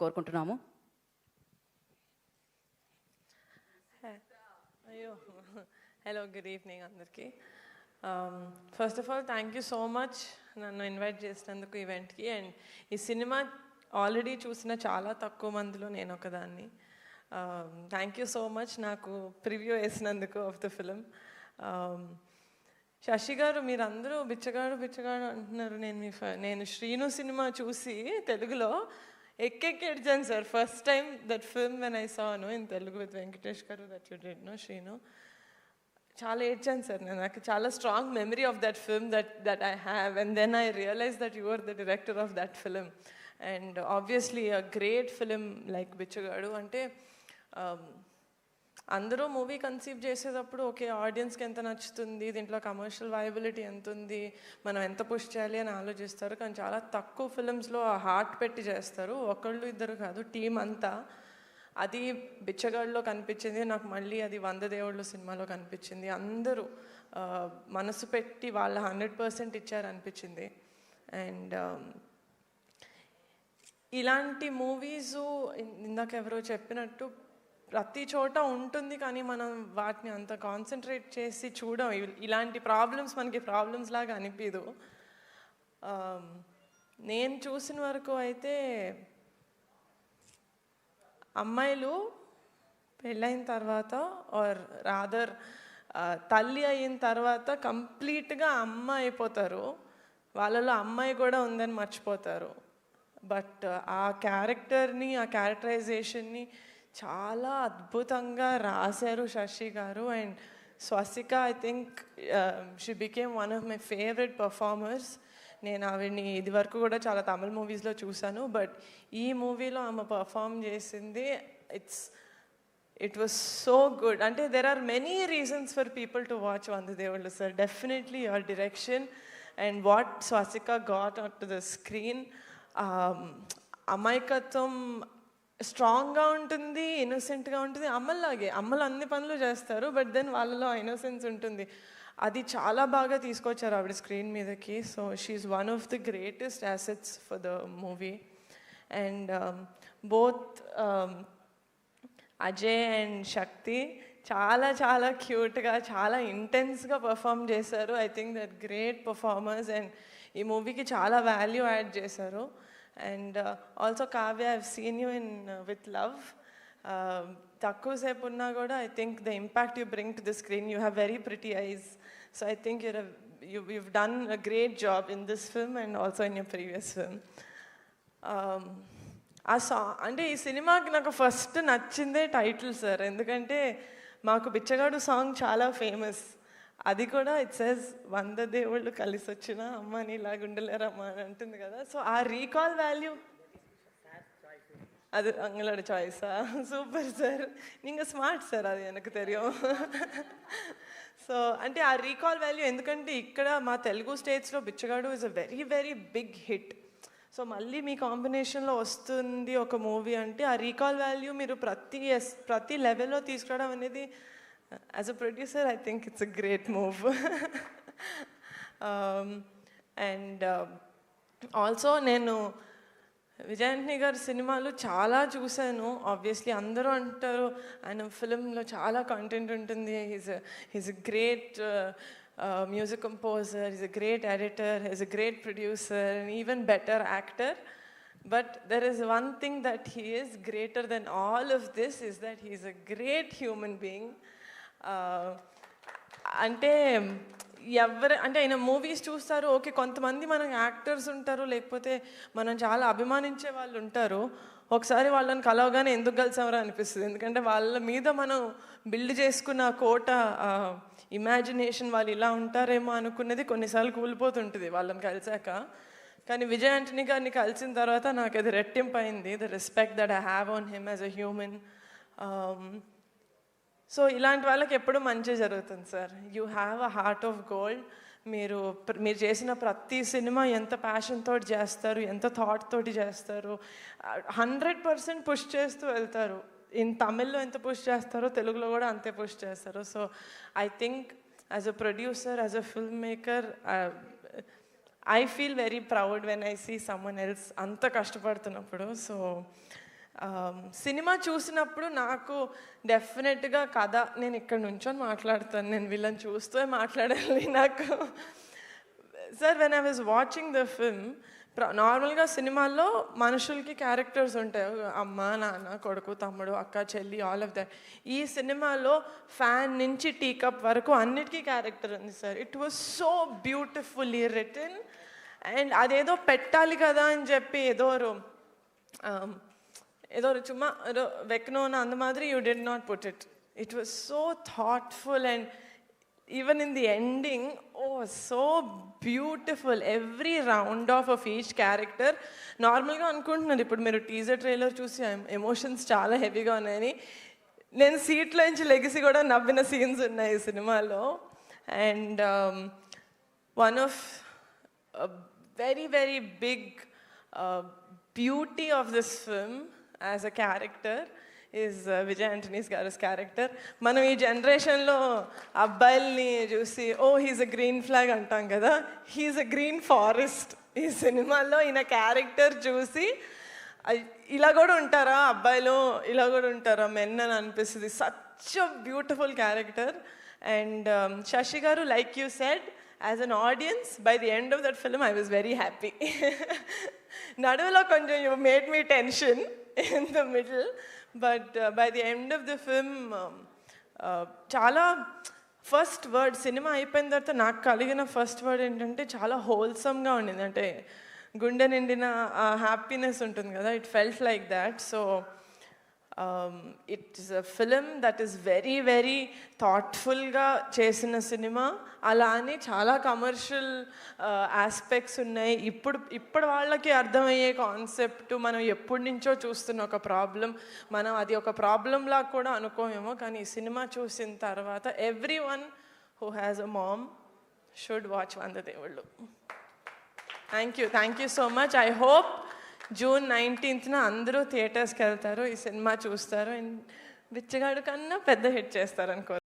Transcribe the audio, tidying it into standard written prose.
కోరుకుంటున్నాము. Hello, good evening అందరికీ. First of all thank you so much నన్ను invite చేసినందుకు ఈవెంట్కి. అండ్ ఈ సినిమా ఆల్రెడీ చూసిన చాలా తక్కువ మందిలో నేను ఒకదాన్ని. థ్యాంక్ యూ సో మచ్ నాకు ప్రివ్యూ వేసినందుకు of the film. Sasi garu, మీరందరూ బిచ్చగాడు బిచ్చగాడు అంటున్నారు. నేను శ్రీను సినిమా చూసి తెలుగులో ఎక్కెక్కి ఏడ్చాను sir. First time that film when I saw in Telugu with Venkatesh garu that you did Srinu. చాలా ఏడ్చాను సార్. నాకు చాలా strong memory of that film that I have. And then I realise that you are the director of that film. And obviously a great film like Bichagadu. అంటే అందరూ movie conceive చేసేటప్పుడు okay ఆడియన్స్కి ఎంత నచ్చుతుంది, దీంట్లో కమర్షియల్ వయబిలిటీ ఎంత ఉంది, మనం ఎంత పుష్ చేయాలి అని ఆలోచిస్తారు. కానీ చాలా తక్కువ ఫిలిమ్స్లో ఆ హార్ట్ పెట్టి చేస్తారు. ఒకళ్ళు ఇద్దరు కాదు, టీం అంతా. అది బిచ్చగాడిలో కనిపించింది నాకు. మళ్ళీ అది 100 దేవుళ్ళు సినిమాలో కనిపించింది. అందరూ మనసు పెట్టి వాళ్ళ 100% ఇచ్చారనిపించింది. అండ్ ఇలాంటి మూవీసు ఇందాక ఎవరో చెప్పినట్టు ప్రతి చోట ఉంటుంది, కానీ మనం వాటిని అంత కాన్సన్ట్రేట్ చేసి చూడం. ఇలాంటి ప్రాబ్లమ్స్ మనకి ప్రాబ్లమ్స్ లాగా అనిపించదు. నేను చూసిన వరకు అయితే అమ్మాయిలు పెళ్ళైన తర్వాత ఆర్ రాదర్ తల్లి అయిన తర్వాత కంప్లీట్గా అమ్మ అయిపోతారు. వాళ్ళలో అమ్మాయి కూడా ఉందని మర్చిపోతారు. బట్ ఆ క్యారెక్టర్ని, ఆ క్యారెక్టరైజేషన్ని చాలా అద్భుతంగా రాశారు Sasi garu. And Swasika, I think she became one of my favourite performers. నేను ఆవిడ్ని ఇది వరకు కూడా చాలా తమిళ మూవీస్లో చూశాను, బట్ ఈ మూవీలో ఆమె పర్ఫామ్ చేసింది ఇట్ వాస్ సో గుడ్. అంటే there are many reasons for people to watch 100 దేవుళ్ళు sir. Definitely your direction and what Swasika got on to the screen. అమాయకత్వం స్ట్రాంగ్గా ఉంటుంది, ఇన్నోసెంట్గా ఉంటుంది. అమ్మలాగే, అమ్మలు అన్ని పనులు చేస్తారు, బట్ దెన్ వాళ్ళలో ఇన్నోసెన్స్ ఉంటుంది. అది చాలా బాగా తీసుకొచ్చారు ఆవిడ స్క్రీన్ మీదకి. So she is one of the greatest assets for the movie. And both Ajay and Shakti చాలా చాలా క్యూట్గా, చాలా ఇంటెన్స్గా పర్ఫామ్ చేశారు. I think that great performers. And ఈ మూవీకి చాలా వాల్యూ యాడ్ చేశారు. And also Kavya, I've seen you in with love. తక్కువసేపు ఉన్నా కూడా I think the impact you bring to the screen, you have very pretty eyes. So I think you've done a great job in this film and also in your previous film. ఆ song అంటే ఈ సినిమాకి నాకు first నచ్చిందే title sir. ఎందుకంటే మాకు బిచ్చగాడు song చాలా famous. అది కూడా ఇట్ సేస్ 100 దేవుళ్ళు కలిసి వచ్చిన అమ్మ నీలాగా ఉండలేరమ్మా అని అంటుంది కదా. సో ఆ రీకాల్ వాల్యూ, அது அவங்களோட சாய்ஸா? சூப்பர் சார், நீங்கள் ஸ்மார்ட் సార్, అది எனக்கு தெரியும். సో అంటే ఆ రీకాల్ వాల్యూ, ఎందుకంటే ఇక్కడ మా తెలుగు స్టేట్స్లో Bichagadu is a very very big hit. So మళ్ళీ మీ కాంబినేషన్లో వస్తుంది ఒక మూవీ అంటే ఆ రీకాల్ వాల్యూ మీరు ప్రతి లెవెల్లో తీసుకురావడం అనేది as a producer I think it's a great move. And also నేను విజయాంటిని గారి సినిమాలు చాలా చూశాను. ఆబ్వియస్లీ అందరూ అంటారు ఆయన ఫిలింలో చాలా కంటెంట్ ఉంటుంది. He's a great music composer, he's a great editor, he's a great producer, and even better actor. But there is one thing that he is greater than all of this, is that he is a great human being. అంటే ఆయన movies చూస్తారు, okay కొంతమంది మనం actors ఉంటారు, లేకపోతే మనం చాలా అభిమానించే వాళ్ళు ఉంటారు. ఒకసారి వాళ్ళని కలవగానే ఎందుకు కలిసామరా అనిపిస్తుంది. ఎందుకంటే వాళ్ళ మీద మనం బిల్డ్ చేసుకున్న కోట ఇమాజినేషన్, వాళ్ళు ఇలా ఉంటారేమో అనుకున్నది కొన్నిసార్లు కూలిపోతుంటుంది వాళ్ళని కలిసాక. కానీ విజయ్ ఆంటనీ గారిని కలిసిన తర్వాత నాకు అది రెట్టింపు అయింది, the respect that I have on him as a human. So ఇలాంటి వాళ్ళకి ఎప్పుడూ మంచి జరుగుతుంది sir. You have a heart of gold. మీరు చేసిన ప్రతి సినిమా ఎంత ప్యాషన్ తోటి చేస్తారు, ఎంత థాట్ తోటి చేస్తారు, 100% పుష్ చేస్తూ వెళ్తారు. ఇన్ తమిళ్లో ఎంత పుష్ చేస్తారో తెలుగులో కూడా అంతే పుష్ చేస్తారు. So I think as a producer, as a film maker, I feel very proud when I see someone else అంత కష్టపడుతున్నప్పుడు. సో సినిమా చూసినప్పుడు నాకు డెఫినెట్గా కథ, నేను ఇక్కడ నుంచొని మాట్లాడతాను, నేను వీళ్ళని చూస్తూ మాట్లాడాలి నాకు. Sir, when I was watching the film, నార్మల్గా సినిమాల్లో మనుషులకి క్యారెక్టర్స్ ఉంటాయి, అమ్మ నాన్న కొడుకు తమ్ముడు అక్క చెల్లి ఆల్ ఆఫ్ దట్. ఈ సినిమాలో ఫ్యాన్ నుంచి టీ కప్ వరకు అన్నిటికీ క్యారెక్టర్ ఉంది sir. It was so beautifully written. And అదేదో పెట్టాలి కదా అని చెప్పి ఏదో சும்மா ஏதோ வைக்கணும்னு அந்த மாதிரி you did not put it. It was so thoughtful, and even in the ending, oh, so beautiful. Every round off of each character. నార్మల్గా అనుకుంటున్నారు ఇప్పుడు మీరు టీజర్ ట్రైలర్ చూసి ఎమోషన్స్ చాలా హెవీగా ఉన్నాయని. నేను సీట్లో నుంచి లెగిసి కూడా నవ్విన సీన్స్ ఉన్నాయి ఈ సినిమాలో. And one of very, very big beauty of this film as a character is Vijay Antony's garu's character. మనం ఈ జనరేషన్లో అబ్బాయిల్ని చూసి హీస్ అ గ్రీన్ ఫ్లాగ్ అంటాం కదా, హీస్ అ గ్రీన్ ఫారెస్ట్. ఈ సినిమాలో ఈయన క్యారెక్టర్ చూసి ఇలా కూడా ఉంటారా అబ్బాయిలు, ఇలా కూడా ఉంటారా మెన్ అని అనిపిస్తుంది. Such a beautiful character. And Sasi garu, like you said, as an audience, by the end of that film I was very happy. Naduvalo konjam you made me tension in the middle, but by the end of the film chala first word cinema అయిపోయిన తర్వాత నాకు కలిగిన first word ఏంటంటే చాలా హోల్సమ్గా ఉండింది. అంటే గుండె నిండిన హ్యాపీనెస్ ఉంటుంది కదా, it felt like that. So it is a film that is very very థాట్ఫుల్గా చేసిన సినిమా. అలా అని చాలా కమర్షియల్ ఆస్పెక్ట్స్ ఉన్నాయి. ఇప్పుడు వాళ్ళకి అర్థమయ్యే కాన్సెప్ట్, మనం ఎప్పటి నుంచో చూస్తున్న ఒక ప్రాబ్లం, మనం అది ఒక ప్రాబ్లంలా కూడా అనుకోమేమో, కానీ ఈ సినిమా చూసిన తర్వాత everyone who has a mom should watch వందదేవుళ్ళు. Thank you so much. I hope June 19th అందరూ థియేటర్స్కి వెళ్తారు, ఈ సినిమా చూస్తారు, అండ్ బిచ్చగాడు కన్నా పెద్ద హిట్ చేస్తారు అనుకో.